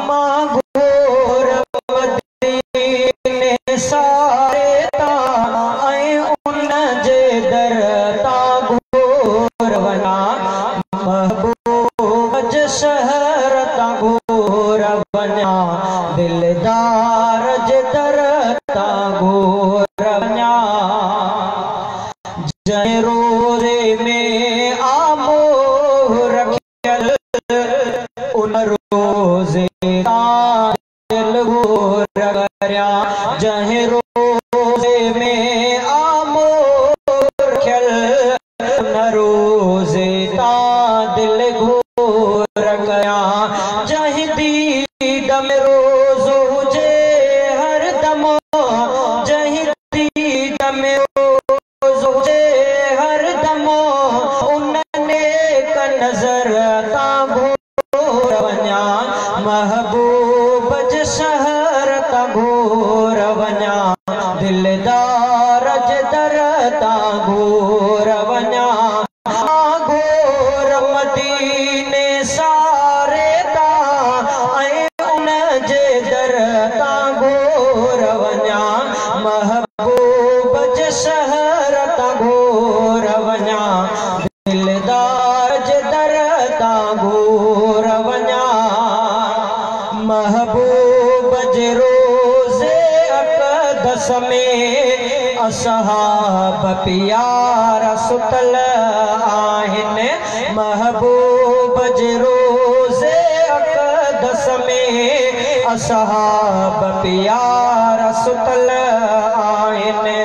मां घोर मदीने सारे तां ऐं उन जे दर तां घोर वञा महबूब जे शहर तां घोर वञा दिलदार जे दर तां घोर वञा जंहिं रोज़े में आमो रखियल उन रोज़े तां दिल घोर करियां जंहिं रोज़े में आमो रखियल उन रोज़े तां दिल घोर करियां जंहिं दीद में रोज़ हुजे हर दम जंहिं दीद में रोज़ हुजे हर दम उन नेक नज़र तां घोर वञा महबूब जे शहर तां घोर वञा दिलदार जे दर तां घोर वञा घोर मदीने सारे तां ऐं उन जे दर तां घोर वञा महबूब जे शहर तां घोर वञा दिलदार जे दर तां घोर वञा महबूब जे रोज़े अक़दस में असहाब प्यार सुतल आहिनि महबूब जे रोज़े अक़दस में असहाब प्यार सुतल आहिनि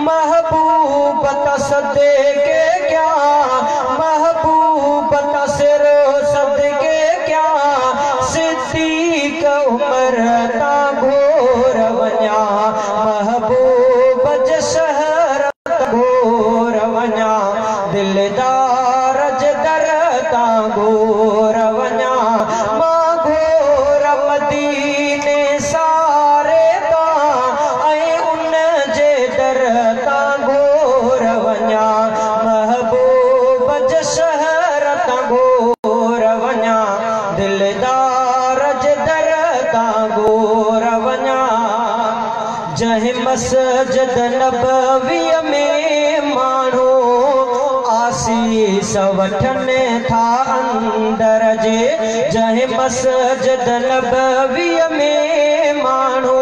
महबूब सदके क्या महबूब सिर सदके क्या सिद्दीक़ उमर तां घोर वञा महबूब जे शहर तां घोर वञा दिलदार जे दर तां घोर वञा मां घोर मदीने सारे तां ऐं उन जे दर तां घोर वञा महबूब जे शहर तां घोर वञा दिलदार जे दर तां घोर वञा जंहिं मस्जिद नबवीअ में माण्हू आसीस वठनि था अंदर जे जंहिं मस्जिद नबवीअ में माण्हू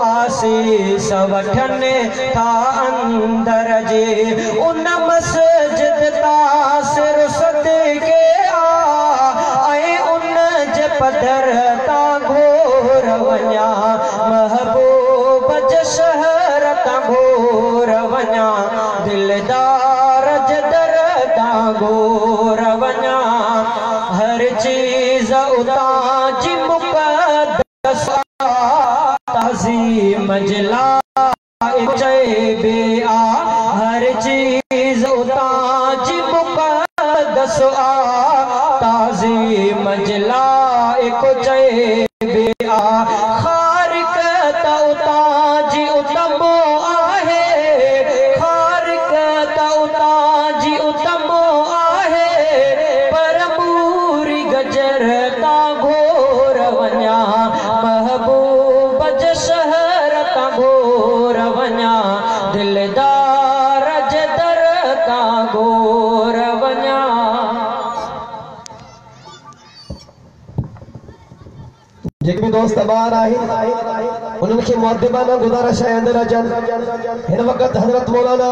आसीस वठनि था अंदर जे उन मस्जिद तां सिर सदके ऐं उन जे पदर तां घोर वञा महबूब जे शहर तां घोर वञा दिलदार जे दर तां घोर वञा हर चीज़ उतां जी मुक़द्दस ताज़ीम जे लाइ चइबे आ हर चीज़ उतां जी मुक़द्दस आ ताज़ीम जे लाइ चइबे आ ख़ारिक़ त उतां जी उतमो आहे ख़ारिक़ त उतां जी उतमो आहे पर पूरी गजर तां घोर वञा महबूब जे शहर तां घोर वञा दिलदार जे दर तां घोर वञा जेके भी दोस्त ॿार आहिनि उन्हनि खे मुअद्दिबाना गुज़ारिश आहे अंदरि अचनि हिन वक़्तु हज़रत मौलाना